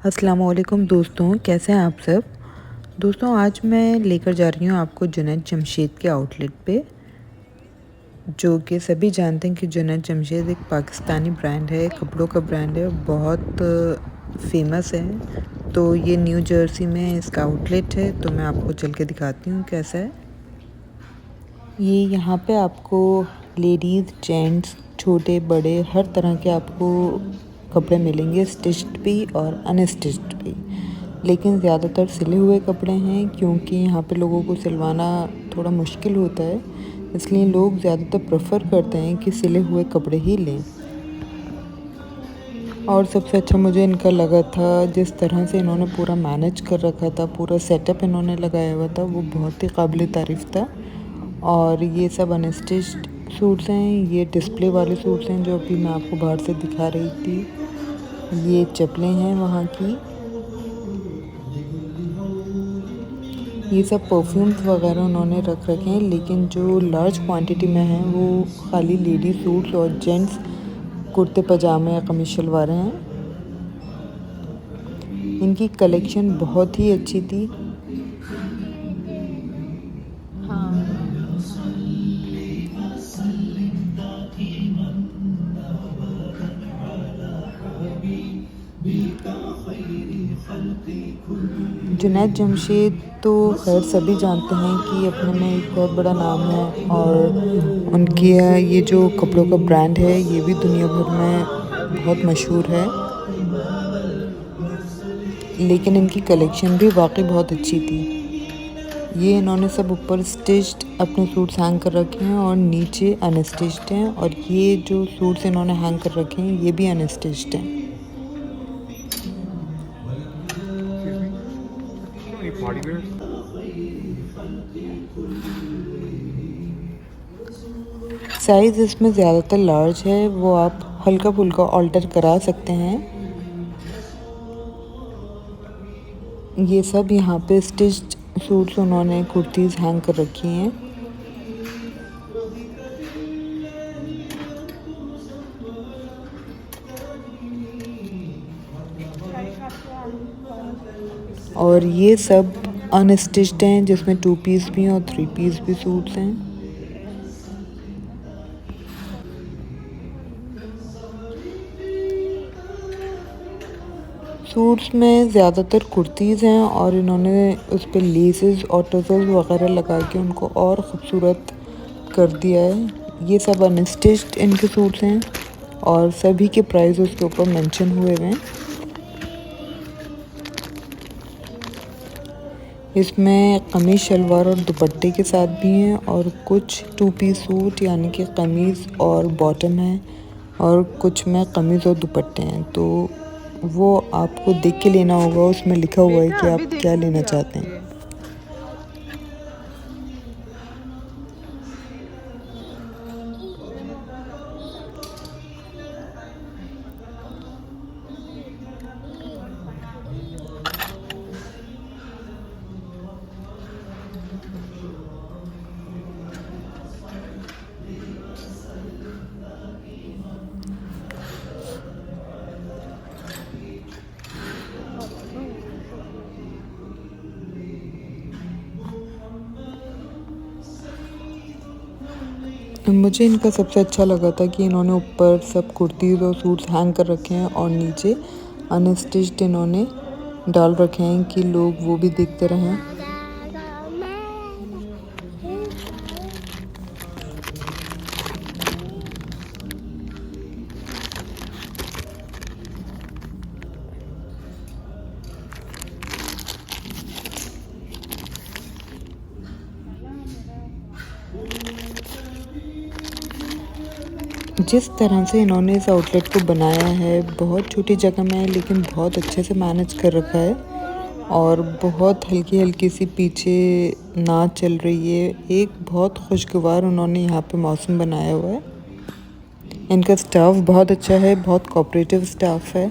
अस्सलामुअलैकुम दोस्तों, कैसे हैं आप सब। दोस्तों आज मैं लेकर जा रही हूँ आपको जुनैद जमशेद के आउटलेट पे, जो कि सभी जानते हैं कि जुनैद जमशेद एक पाकिस्तानी ब्रांड है, कपड़ों का ब्रांड है, बहुत फेमस है। तो ये न्यू जर्सी में इसका आउटलेट है, तो मैं आपको चल के दिखाती हूँ कैसा है। ये यहाँ पे आपको लेडीज़, जेंट्स, छोटे बड़े हर तरह के आपको कपड़े मिलेंगे, स्टिच्ड भी और अनस्टिच्ड भी। लेकिन ज़्यादातर सिले हुए कपड़े हैं, क्योंकि यहाँ पे लोगों को सिलवाना थोड़ा मुश्किल होता है, इसलिए लोग ज़्यादातर प्रेफर करते हैं कि सिले हुए कपड़े ही लें। और सबसे अच्छा मुझे इनका लगा था जिस तरह से इन्होंने पूरा मैनेज कर रखा था, पूरा सेटअप इन्होंने लगाया हुआ था, वो बहुत ही काबिल तारीफ़ था। और ये सब अनस्टिच्ड सूट्स हैं, ये डिस्प्ले वाले सूट्स हैं जो अभी मैं आपको बाहर से दिखा रही थी। ये चप्पलें हैं वहाँ की। ये सब परफ्यूम्स वगैरह उन्होंने रख रखे हैं, लेकिन जो लार्ज क्वांटिटी में हैं वो खाली लेडी सूट्स और जेंट्स कुर्ते पजामे या कमीज शलवारें हैं। इनकी कलेक्शन बहुत ही अच्छी थी। जुनैद जमशेद तो खैर सभी जानते हैं कि अपने में एक बहुत बड़ा नाम है, और उनकी ये जो कपड़ों का ब्रांड है ये भी दुनिया भर में बहुत मशहूर है। लेकिन इनकी कलेक्शन भी वाकई बहुत अच्छी थी। ये इन्होंने सब ऊपर स्टिच्ड अपने सूट्स हैंग कर रखे हैं और नीचे अनस्टिच्ड हैं, और ये जो सूट्स इन्होंने हैंग कर रखे हैं ये भी अनस्टिच्ड हैं। साइज़ इसमें ज़्यादातर लार्ज है, वो आप हल्का फुल्का ऑल्टर करा सकते हैं। ये सब यहाँ पे स्टिच्ड सूट्स उन्होंने कुर्तीज़ हैंग कर रखी हैं। और ये सब अनस्टिच्ड हैं, जिसमें 2 पीस भी हैं और 3 पीस भी सूट्स हैं। सूट्स में ज़्यादातर कुर्तीज़ हैं, और इन्होंने उस पर लेसेस और टसल्स वगैरह लगा के उनको और ख़ूबसूरत कर दिया है। ये सब अनस्टिच्ड इनके सूट्स हैं, और सभी के प्राइस उसके ऊपर मेंशन हुए हुए हैं। इसमें कमीज़ शलवार और दुपट्टे के साथ भी हैं, और कुछ 2 पीस सूट यानी कि कमीज़ और बॉटम है, और कुछ में कमीज़ और दुपट्टे हैं। तो वो आपको देख के लेना होगा, उसमें लिखा हुआ है कि आप क्या लेना चाहते हैं। मुझे इनका सबसे अच्छा लगा था कि इन्होंने ऊपर सब कुर्तीज़ और सूट्स हैंग कर रखे हैं, और नीचे अनस्टिच्ड इन्होंने डाल रखे हैं कि लोग वो भी देखते रहें। जिस तरह से इन्होंने इस आउटलेट को बनाया है, बहुत छोटी जगह में है, लेकिन बहुत अच्छे से मैनेज कर रखा है, और बहुत हल्की हल्की सी पीछे नाच चल रही है। एक बहुत खुशगवार उन्होंने यहाँ पे मौसम बनाया हुआ है। इनका स्टाफ बहुत अच्छा है, बहुत कोऑपरेटिव स्टाफ है।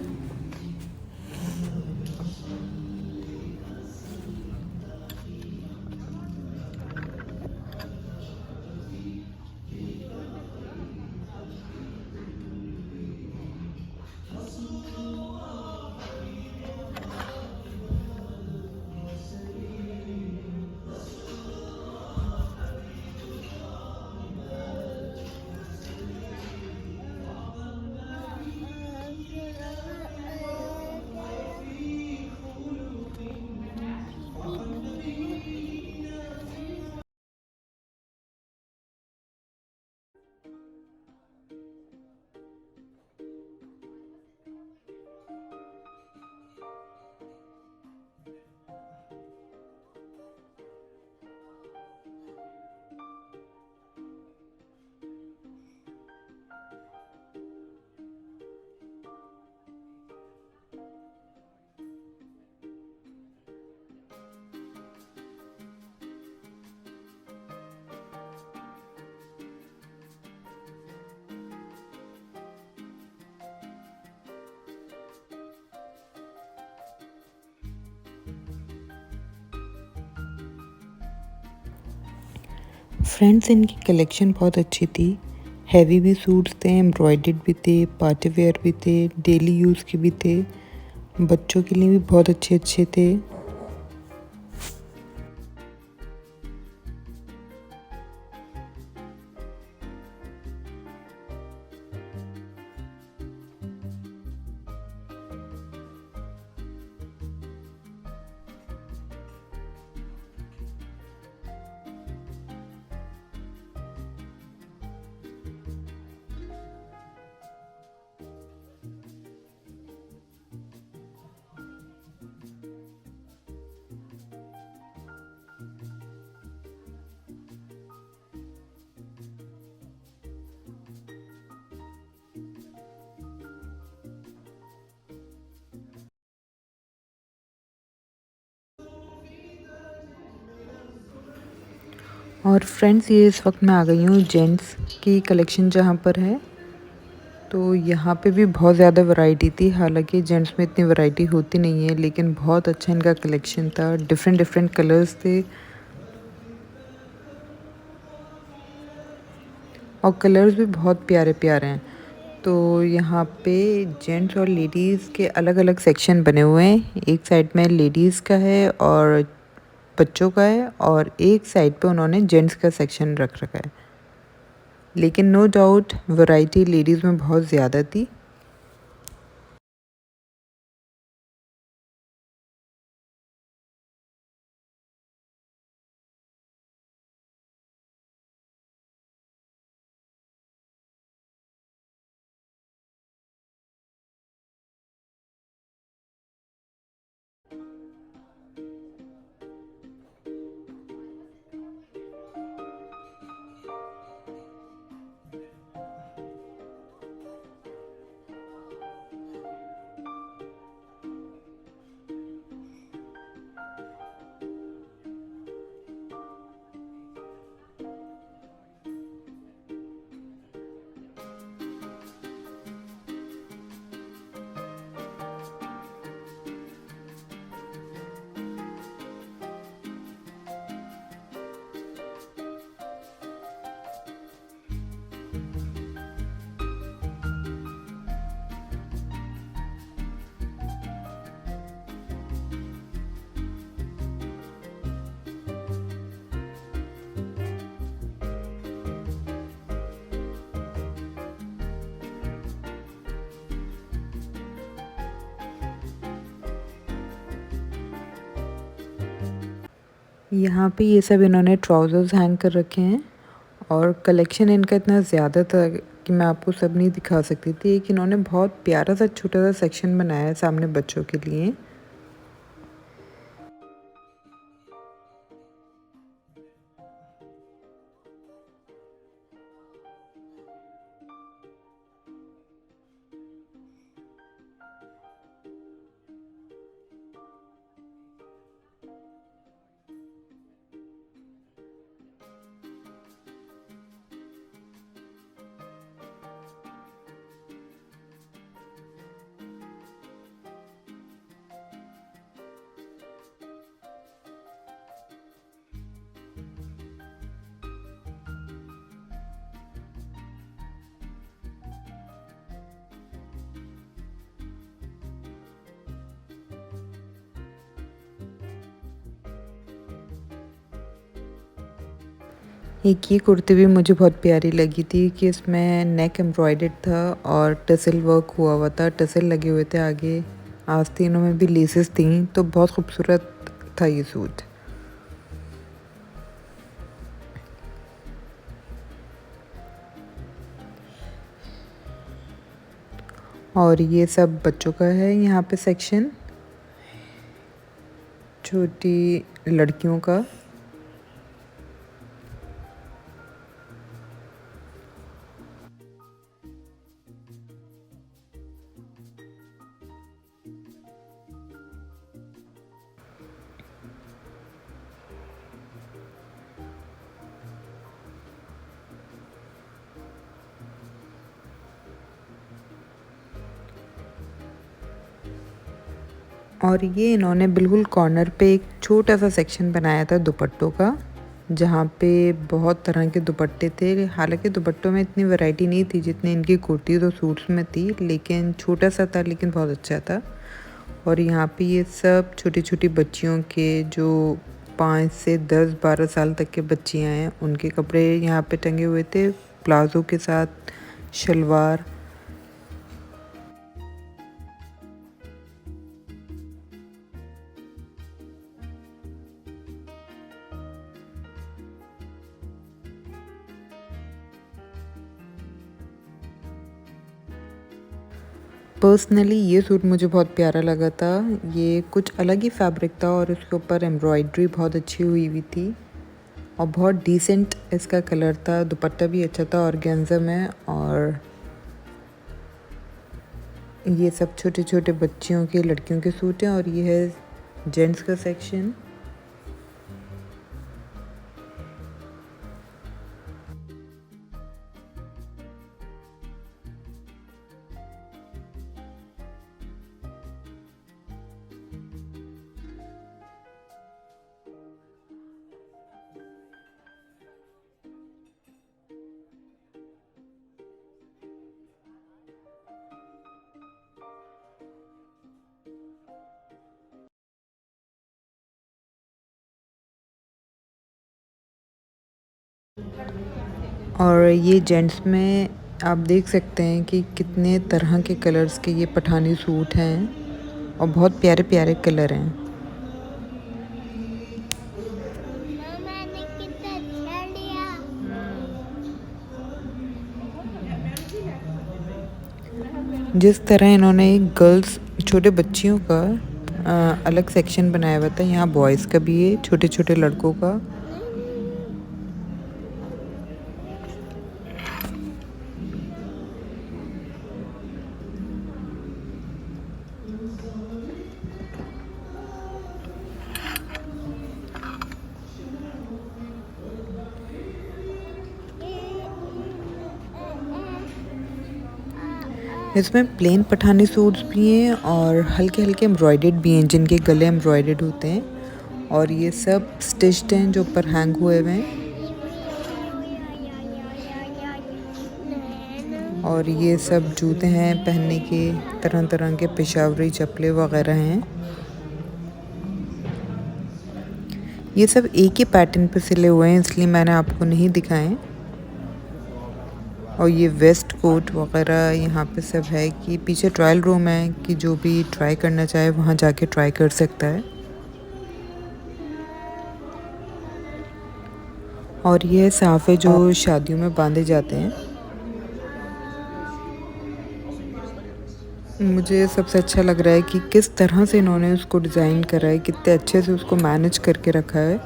फ्रेंड्स, इनकी कलेक्शन बहुत अच्छी थी। हैवी भी सूट्स थे, एम्ब्रॉयडर्ड भी थे, पार्टी वेयर भी थे, डेली यूज़ के भी थे, बच्चों के लिए भी बहुत अच्छे अच्छे थे। और फ्रेंड्स, ये इस वक्त मैं आ गई हूँ जेंट्स की कलेक्शन जहाँ पर है। तो यहाँ पे भी बहुत ज़्यादा वैरायटी थी। हालांकि जेंट्स में इतनी वैरायटी होती नहीं है, लेकिन बहुत अच्छा इनका कलेक्शन था। डिफरेंट डिफरेंट कलर्स थे और कलर्स भी बहुत प्यारे प्यारे हैं। तो यहाँ पे जेंट्स और लेडीज़ के अलग अलग सेक्शन बने हुए हैं। एक साइड में लेडीज़ का है और बच्चों का है, और एक साइड पे उन्होंने जेंट्स का सेक्शन रख रखा है। लेकिन नो डाउट वैरायटी लेडीज़ में बहुत ज़्यादा थी। यहाँ पे ये सब इन्होंने ट्राउज़र्स हैंग कर रखे हैं, और कलेक्शन इनका इतना ज़्यादा था कि मैं आपको सब नहीं दिखा सकती थी। एक इन्होंने बहुत प्यारा सा छोटा सा सेक्शन बनाया है सामने बच्चों के लिए। एक ये कुर्ती भी मुझे बहुत प्यारी लगी थी कि इसमें नेक एम्ब्रॉयडर्ड था और टसल वर्क हुआ हुआ था, टसल लगे हुए थे आगे, आस्तीनों में भी लेसेस थी, तो बहुत खूबसूरत था ये सूट। और ये सब बच्चों का है यहाँ पे सेक्शन, छोटी लड़कियों का। और ये इन्होंने बिल्कुल कॉर्नर पे एक छोटा सा सेक्शन बनाया था दुपट्टों का, जहाँ पे बहुत तरह के दुपट्टे थे। हालांकि दुपट्टों में इतनी वैरायटी नहीं थी जितनी इनकी कुर्तीज़ और सूट्स में थी, लेकिन छोटा सा था लेकिन बहुत अच्छा था। और यहाँ पे ये सब छोटी छोटी बच्चियों के जो 5 से 10-12 साल तक के बच्चियाँ हैं उनके कपड़े यहाँ पे टंगे हुए थे, प्लाजो के साथ शलवार। पर्सनली ये सूट मुझे बहुत प्यारा लगा था। ये कुछ अलग ही फैब्रिक था और उसके ऊपर एम्ब्रॉयडरी बहुत अच्छी हुई हुई थी और बहुत डिसेंट इसका कलर था। दुपट्टा भी अच्छा था ऑर्गेन्जा में। और ये सब छोटे छोटे बच्चियों के, लड़कियों के सूट हैं। और ये है जेंट्स का सेक्शन। और ये जेंट्स में आप देख सकते हैं कि कितने तरह के कलर्स के ये पठानी सूट हैं और बहुत प्यारे प्यारे कलर हैं। जिस तरह इन्होंने गर्ल्स छोटे बच्चियों का अलग सेक्शन बनाया हुआ था, यहाँ बॉयज़ का भी है, छोटे छोटे लड़कों का। इसमें प्लेन पठानी सूट्स भी हैं और हल्के हल्के एम्ब्रॉयडर्ड भी हैं जिनके गले एम्ब्रॉयडर्ड होते हैं। और ये सब स्टिच्ड हैं जो ऊपर हैंग हुए हुए हैं। और ये सब जूते हैं पहनने के, तरह तरह के पेशावरी चप्पलें वगैरह हैं। ये सब एक ही पैटर्न पे सिले हुए हैं इसलिए मैंने आपको नहीं दिखाए। और ये वेस्ट कोट वगैरह यहाँ पे सब है कि पीछे ट्रायल रूम है कि जो भी ट्राई करना चाहे वहाँ जाके ट्राई कर सकता है। और ये साफे जो शादियों में बांधे जाते हैं। मुझे सबसे अच्छा लग रहा है कि किस तरह से इन्होंने उसको डिज़ाइन करा है, कितने अच्छे से उसको मैनेज करके रखा है।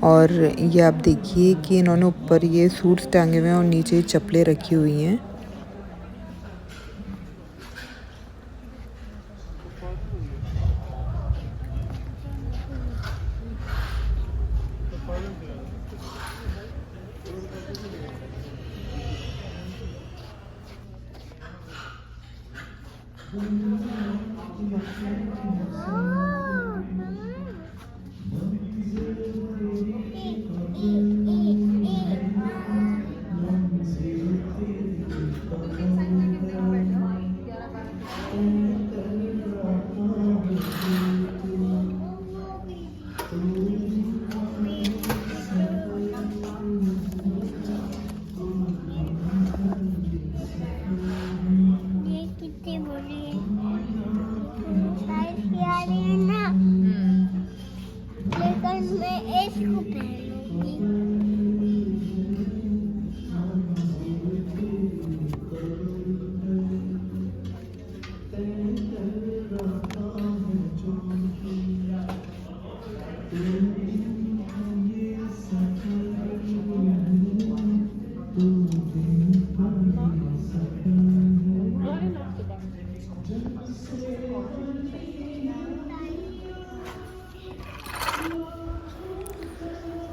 और ये आप देखिए कि इन्होंने ऊपर ये सूट्स टांगे हुए हैं और नीचे चप्पलें रखी हुई हैं।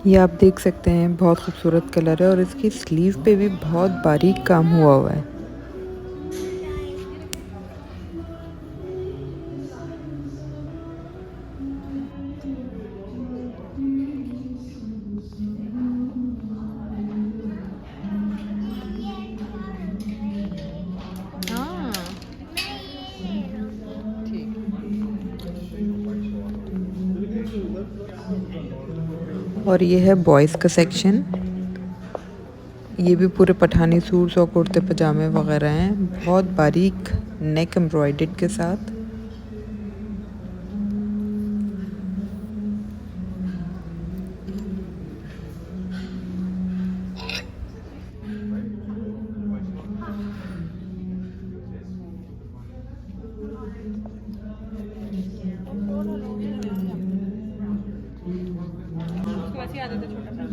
ये आप देख सकते हैं बहुत खूबसूरत कलर है और इसकी स्लीव पे भी बहुत बारीक काम हुआ है। हाँ ठीक। और ये है बॉयज़ का सेक्शन। ये भी पूरे पठानी सूट्स और कुर्ते पजामे वगैरह हैं, बहुत बारीक नेक एम्ब्रॉयडर्ड के साथ। उसको वैसे ही आदत है छोटा सा।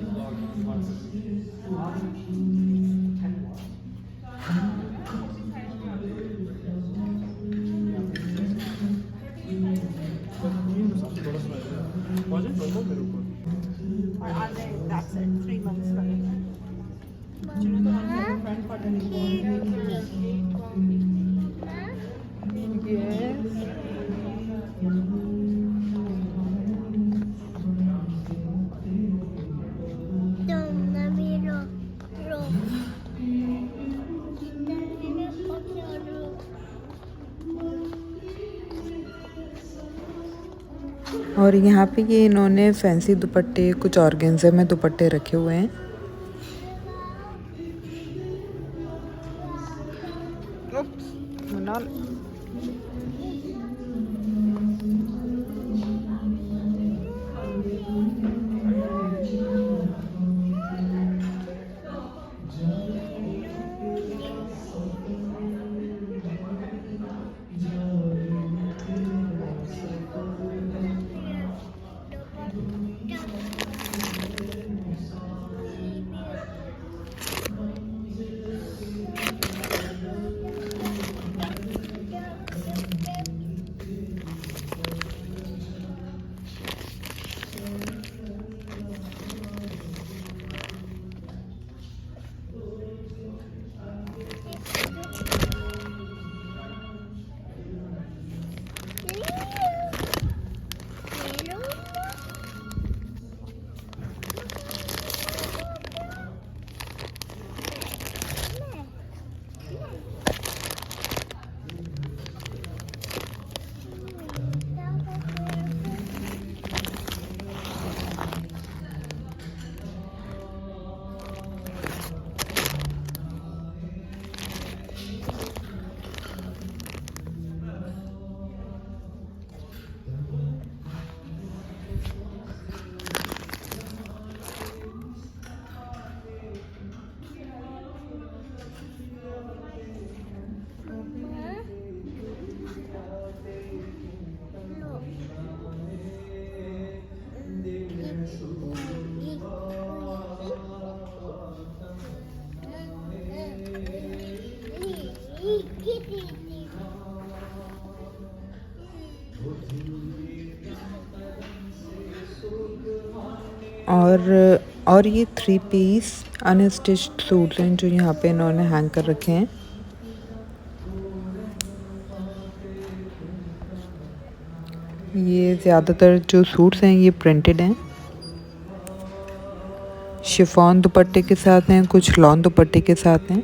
That's it. 3 months for it. Do you know the ones that are front for the Yes. और यहाँ पे ये इन्होंने फैंसी दुपट्टे, कुछ ऑर्गेन्जा में दुपट्टे रखे हुए हैं। Oops. Manal. और ये 3 पीस अनस्टिच्ड सूट्स हैं जो यहाँ पे इन्होंने हैंग कर रखे हैं। ये ज़्यादातर जो सूट्स हैं ये प्रिंटेड हैं, शिफॉन दुपट्टे के साथ हैं, कुछ लॉन दुपट्टे के साथ हैं।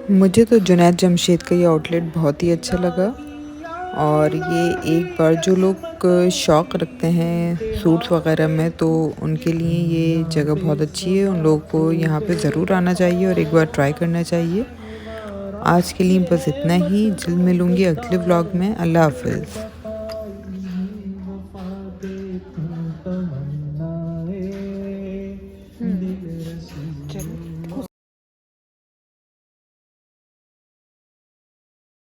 मुझे तो जुनैद जमशेद का ये आउटलेट बहुत ही अच्छा लगा और ये एक बार जो लोग शौक़ रखते हैं सूट्स वग़ैरह में तो उनके लिए ये जगह बहुत अच्छी है। उन लोगों को यहाँ पे ज़रूर आना चाहिए और एक बार ट्राई करना चाहिए। आज के लिए बस इतना ही। जल्द मिलूँगी अगले व्लॉग में। अल्लाह हाफ़िज़।